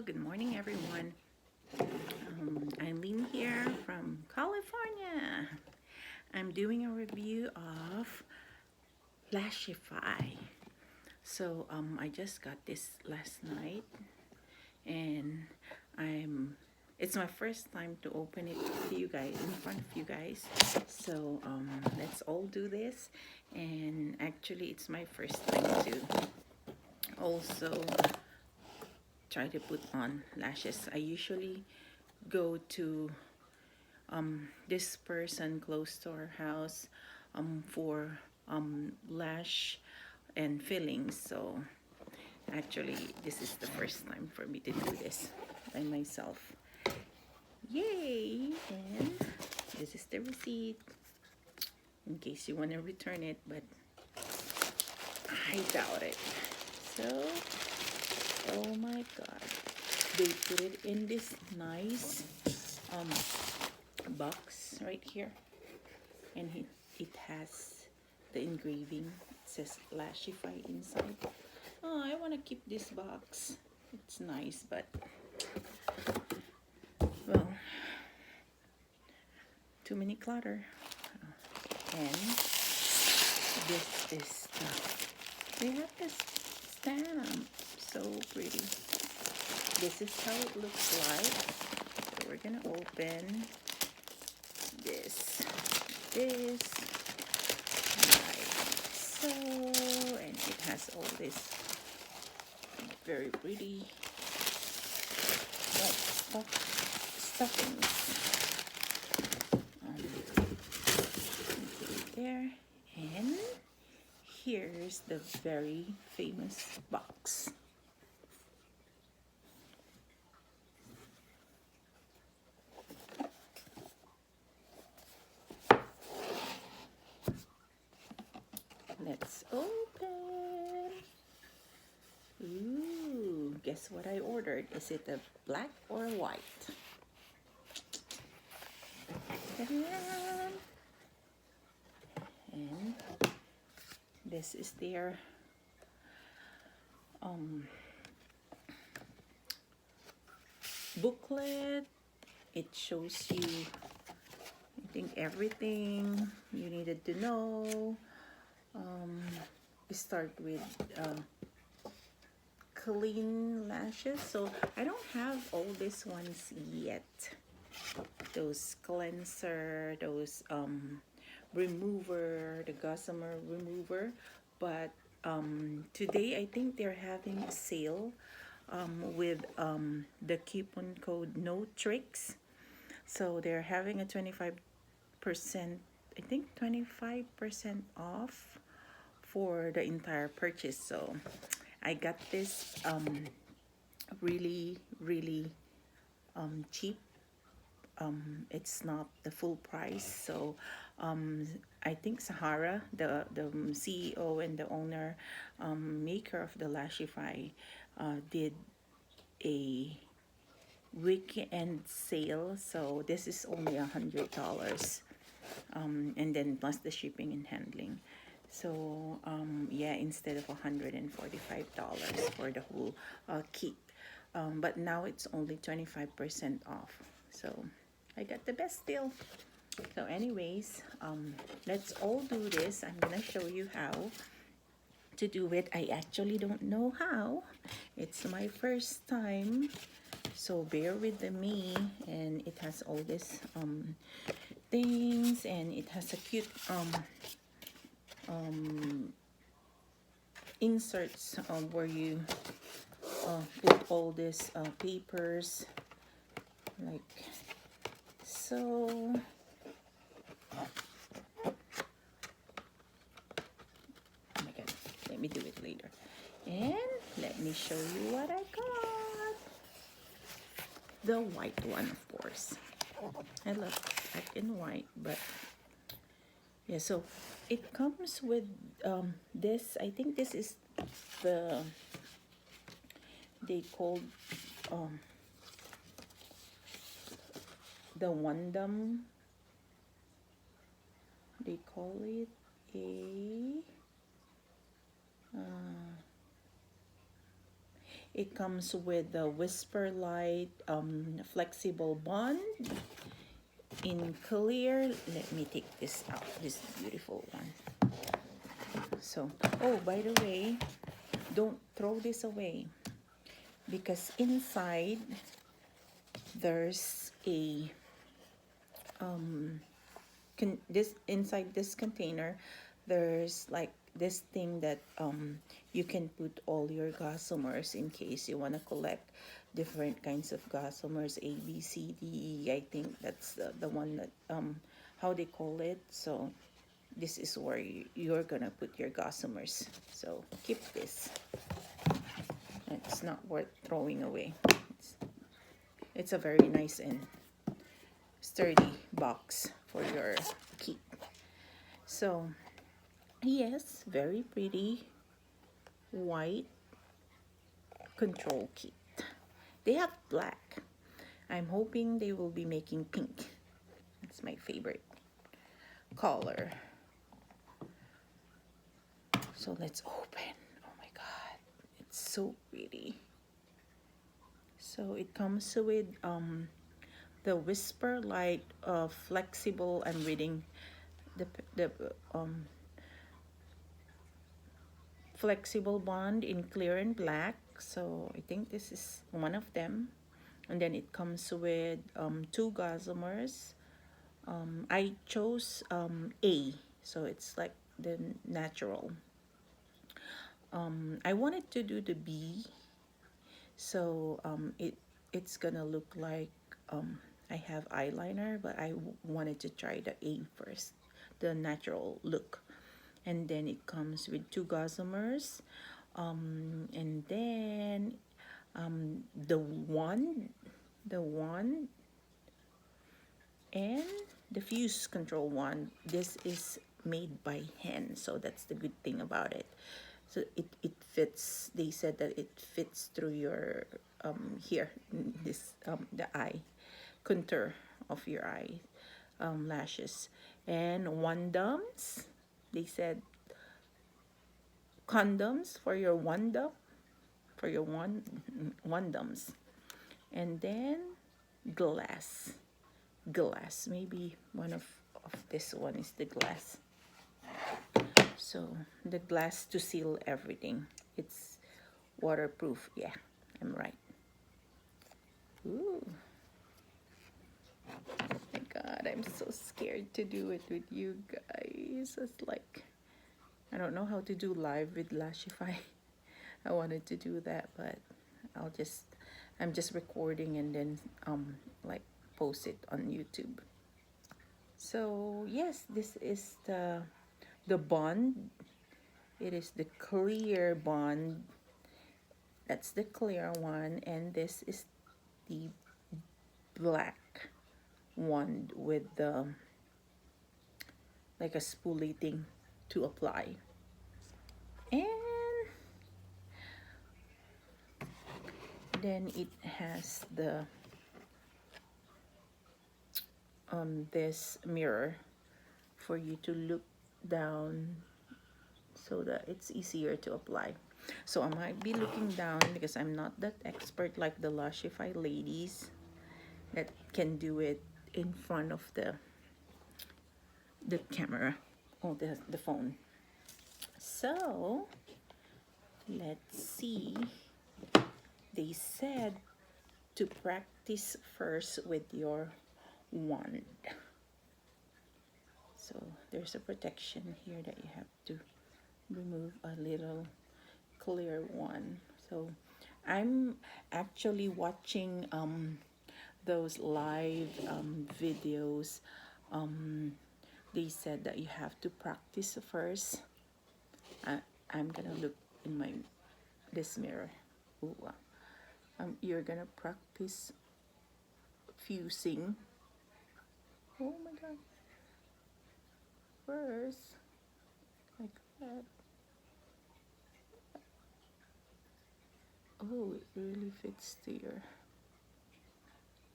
Good morning, everyone. I'm Lynn here from California. I'm doing a review of Lashify. I just got this last night, and it's my first time to open it to you guys, in front of you guys. Let's all do this. And actually, it's my first time to also try to put on lashes. I usually go to this person close to our house for lash and fillings. So actually, this is the first time for me to do this by myself. Yay! And this is the receipt in case you want to return it, but I doubt it. So, oh my god, they put it in this nice box right here, and it has the engraving. It says Lashify inside. Oh, I want to keep this box. It's nice, but well, too many clutter. And this is they have this stamp, so pretty. This is how it looks like. So we're gonna open this like so, and it has all this very pretty like stuffings there. And here's the very famous box. Let's open. Ooh, guess what I ordered? Is it a black or white? Ta-da! And this is their booklet. It shows you, I think, everything you needed to know. We start with clean lashes. So I don't have all these ones yet. Those cleanser, those remover, the gossamer remover. But today I think they're having a sale with the coupon code No Tricks. So they're having a 25%, I think 25% off for the entire purchase. So I got this really cheap. It's not the full price. So I think Sahara, the CEO and the owner, maker of the Lashify, did a weekend sale. So this is only $100, and then plus the shipping and handling. So yeah, instead of $145 for the whole kit, but now it's only 25% off. So I got the best deal. So anyways, let's all do this. I'm gonna show you how to do it. I actually don't know how. It's my first time, so bear with me. And it has all these things, and it has a cute inserts where you put all these papers like so. Oh my god, let me do it later. And let me show you what I got. The white one, of course. I love black and white, but yeah, so it comes with this. I think this is the, they called the Wandam. They call it a It comes with the Whisper Light flexible bond in clear. Let me take this out, this beautiful one. So, oh, by the way, don't throw this away, because inside there's a this inside this container there's like this thing that you can put all your gossamers in case you want to collect different kinds of gossamers, A, B, C, D, E. I think that's the one that how they call it. So this is where you're gonna put your gossamers. So keep this. It's not worth throwing away. It's a very nice and sturdy box for your key. So yes, very pretty white control kit. They have black. I'm hoping they will be making pink. That's my favorite color. So let's open. Oh my god, it's so pretty. So it comes with the Whisper Light flexible. I'm reading the flexible bond in clear and black. So I think this is one of them. And then it comes with 2 gossamers. I chose A, so it's like the natural. I wanted to do the B, so it's gonna look like I have eyeliner, but I wanted to try the A first, the natural look. And then it comes with 2 gossamers, and then the wand and the fuse control wand. This is made by hand, so that's the good thing about it. So it fits. They said that it fits through your here, this the eye contour of your eye lashes. And wandums, they said condoms for your wandum, for your wandums. And then glass, maybe one of this one is the glass. So the glass to seal everything. It's waterproof. Yeah, I'm right. Ooh. Oh my god, I'm so scared to do it with you guys. It's like, I don't know how to do live with Lashify. I wanted to do that, but I'm just recording and then like post it on YouTube. So yes, this is the bond. It is the clear bond. That's the clear one, and this is the black one with the like a spoolie thing to apply. And then it has the this mirror for you to look down so that it's easier to apply. So I might be looking down because I'm not that expert like the Lashify ladies that can do it in front of the camera or the phone. So let's see. They said to practice first with your wand. So there's a protection here that you have to remove a little clear one. So I'm actually watching those live videos. They said that you have to practice first. I'm gonna look in this mirror. Ooh, you're gonna practice fusing. Oh my god. First, like that. Oh, it really fits there.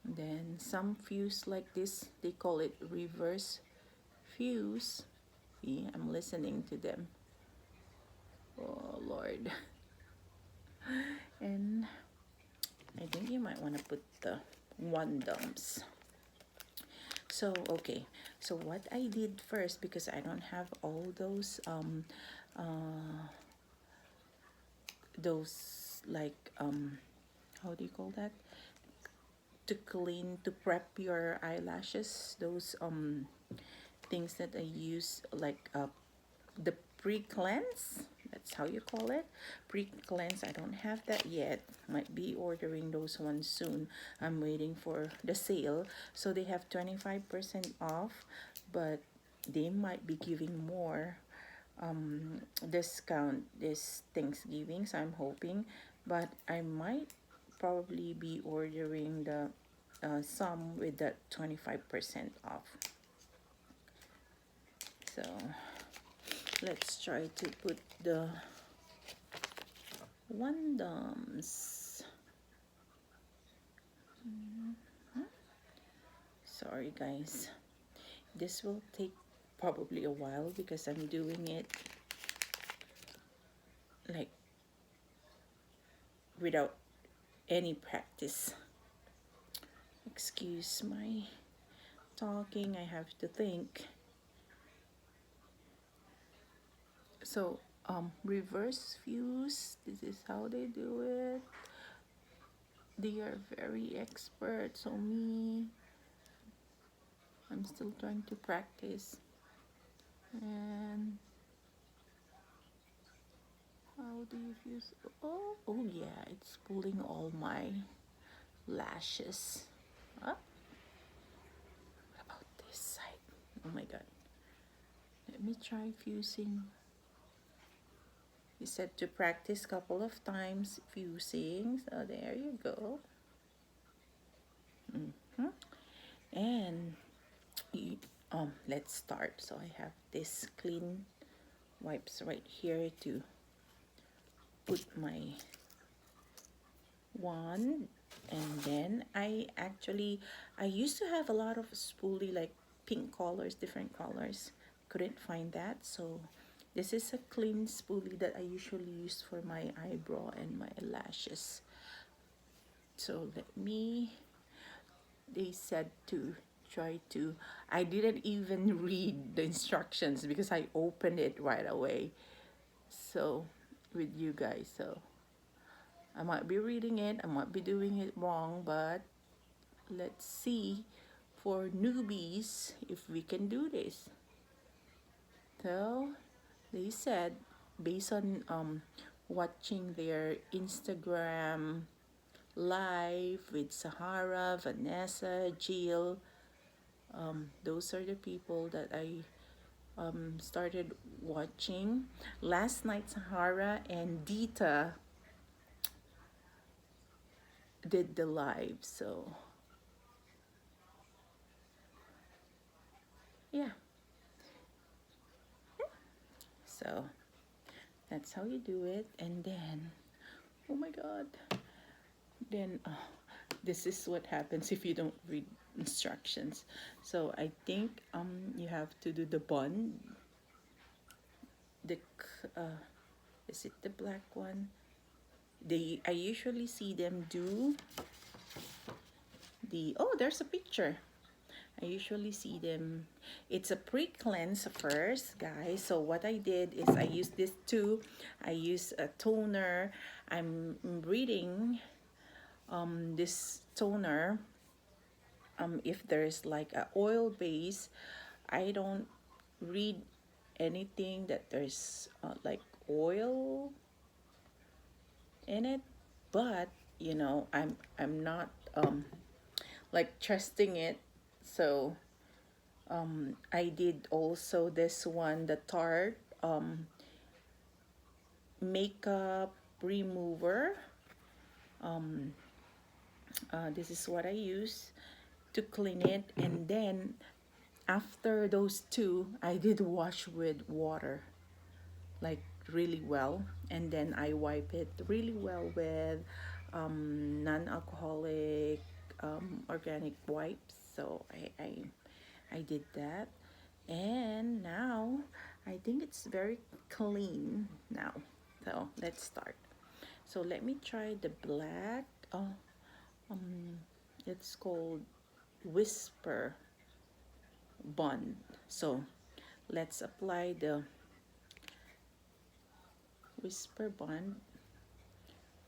Then some fuse like this, they call it reverse fuse. See, I'm listening to them. Oh Lord. And I think you might want to put the one dumps. So okay, so what I did first, because I don't have all those like how do you call that, to clean, to prep your eyelashes, those things that I use, like the pre-cleanse, that's how you call it, pre-cleanse. I don't have that yet, might be ordering those ones soon. I'm waiting for the sale, so they have 25% off, but they might be giving more discount this Thanksgiving, so I'm hoping. But I might probably be ordering the some with that 25% off. So let's try to put the Wondums. Sorry guys, this will take probably a while because I'm doing it like without any practice. Excuse my talking, I have to think. So reverse fuse, this is how they do it. They are very expert, so I'm still trying to practice. And how do you fuse? Oh yeah, it's pulling all my lashes. What about this side? Oh my god. Let me try fusing. You said to practice couple of times fusing. So there you go. And let's start. So I have this clean wipes right here to put my one. And then I used to have a lot of spoolie, like pink colors, different colors. Couldn't find that, so this is a clean spoolie that I usually use for my eyebrow and my lashes. So they said to try to, I didn't even read the instructions because I opened it right away. So with you guys, so I might be reading it, I might be doing it wrong, but let's see for newbies if we can do this. So they said, based on watching their Instagram live with Sahara, Vanessa, Jill, those are the people that I started watching. Last night, Sahara and Dita did the live, so yeah. So that's how you do it. And then, oh my god, then this is what happens if you don't read instructions. So I think you have to do the bond, the is it the black one? I usually see them do the, oh, there's a picture. I usually see them, it's a pre-cleanse first, guys. So what I did is I used this too. I use a toner. I'm reading this toner. If there's like a oil base, I don't read anything that there's like oil in it. But you know, I'm not like trusting it. So I did also this one, the Tarte makeup remover. This is what I use to clean it. And then after those two, I did wash with water, like really well. And then I wipe it really well with non-alcoholic organic wipes. So I did that. And now I think it's very clean now. So let's start. So let me try the black. Um, it's called Whisper Bond. So let's apply the Whisper Bond,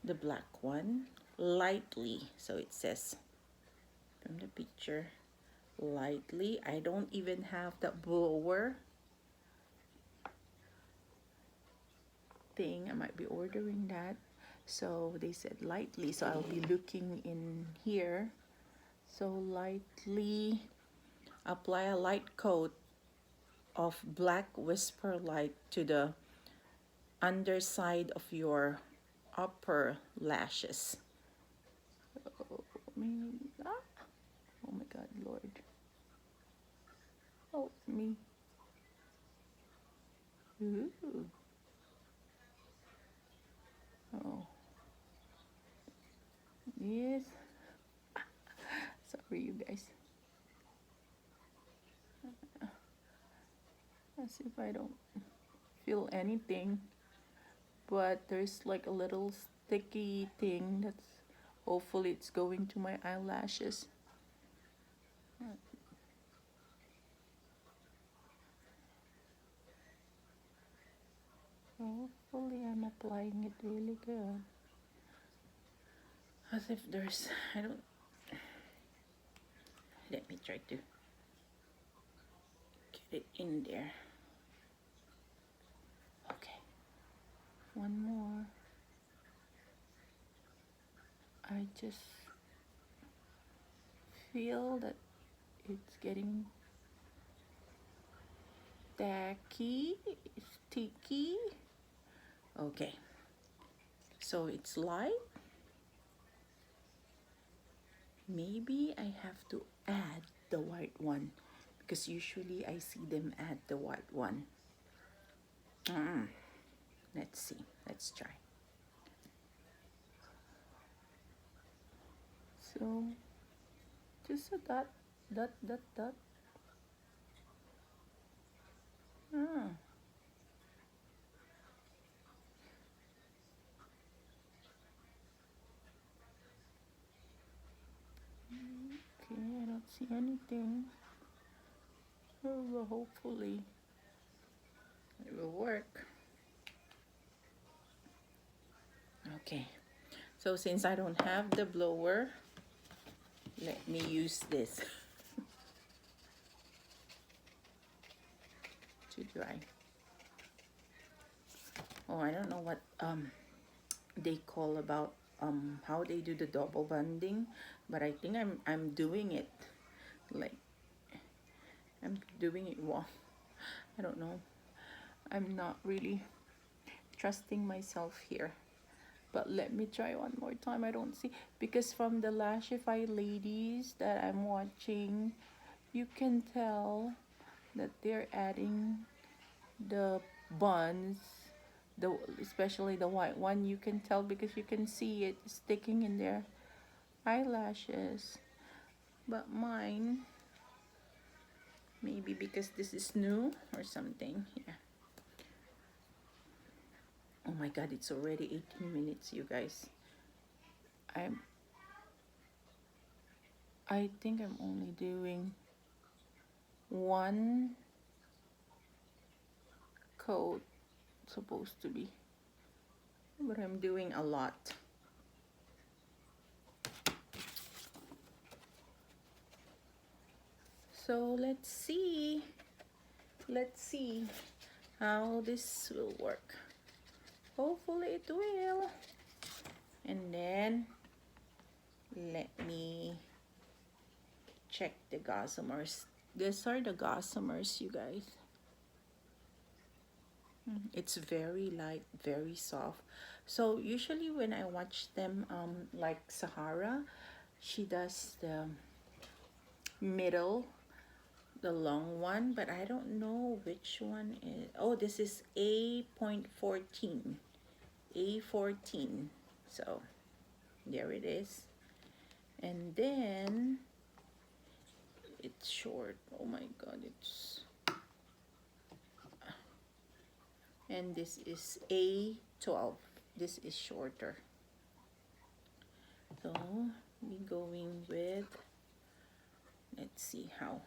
the black one, lightly. So it says from the picture, lightly. I don't even have the blower thing. I might be ordering that. So they said lightly, so I'll be looking in here. So lightly apply a light coat of black Whisper Light to the underside of your upper lashes. Oh, oh my God, Lord. Help me. Ooh. Oh. Yes. Sorry, you guys. As if I don't feel anything. But there's like a little sticky thing that's hopefully it's going to my eyelashes. Hopefully I'm applying it really good. As if there's, I don't, let me try to get it in there. Okay, one more. I just feel that it's getting tacky, sticky. Okay, so it's light. Maybe I have to add the white one because usually I see them add the white one. Let's see, let's try. So just a dot, dot, dot, dot. Ah. Okay, I don't see anything. Oh, well, hopefully it will work. Okay, so since I don't have the blower, let me use this to dry. Oh, I don't know what they call about how they do the double bonding, but I think I'm doing it like I'm doing it wrong. I don't know. I'm not really trusting myself here. But let me try one more time. I don't see, because from the Lashify ladies that I'm watching, you can tell that they're adding the buns, the especially the white one. You can tell because you can see it sticking in their eyelashes. But mine, maybe because this is new or something. Yeah. Oh my God, it's already 18 minutes, you guys. I'm I think I'm only doing one coat, supposed to be, but I'm doing a lot. So let's see how this will work. Hopefully it will. And then let me check the gossamers. These are the gossamers, you guys. It's very light, very soft. So usually when I watch them, like Sahara, she does the middle, the long one, but I don't know which one is. Oh, this is A.14. A14. So there it is. And then it's short. Oh my God, it's. And this is A12. This is shorter. So we going with, let's see how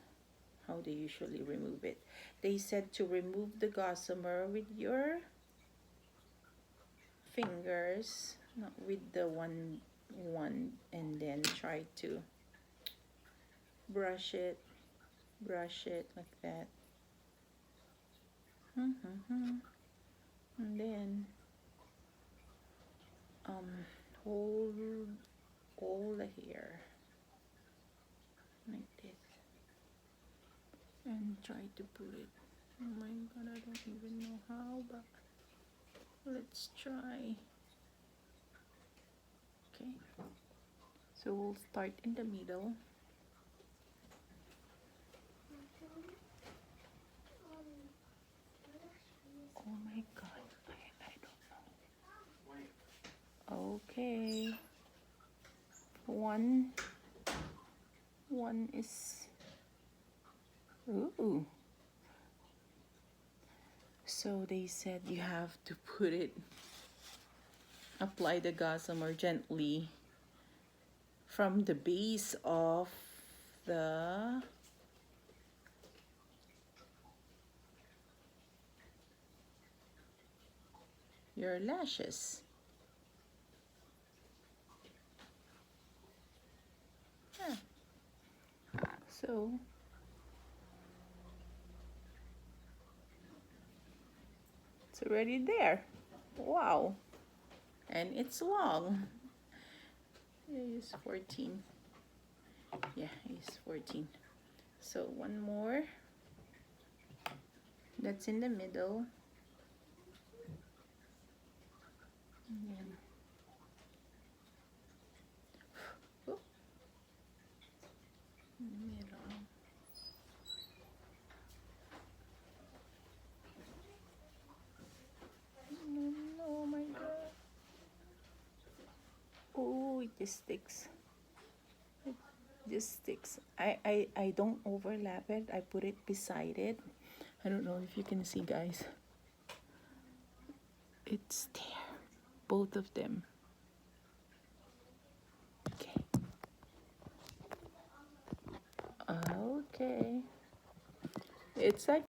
they usually remove it. They said to remove the gossamer with your fingers, not with the one, and then try to brush it like that. And then hold all the hair like this and try to put it. Oh my god, I don't even know how, but let's try. Okay, so we'll start in the middle. Oh my god, I don't know. Okay, one is, ooh. So they said you have to put it, apply the gossamer gently from the base of the your lashes. Yeah. So it's already there. Wow. And it's long. It's 14. Yeah, it's 14. So one more. That's in the middle. And then, oh, middle. Oh my god. Oh, it just sticks. It just sticks. I don't overlap it. I put it beside it. I don't know if you can see, guys. It's there. Both of them. Okay. Okay. It's like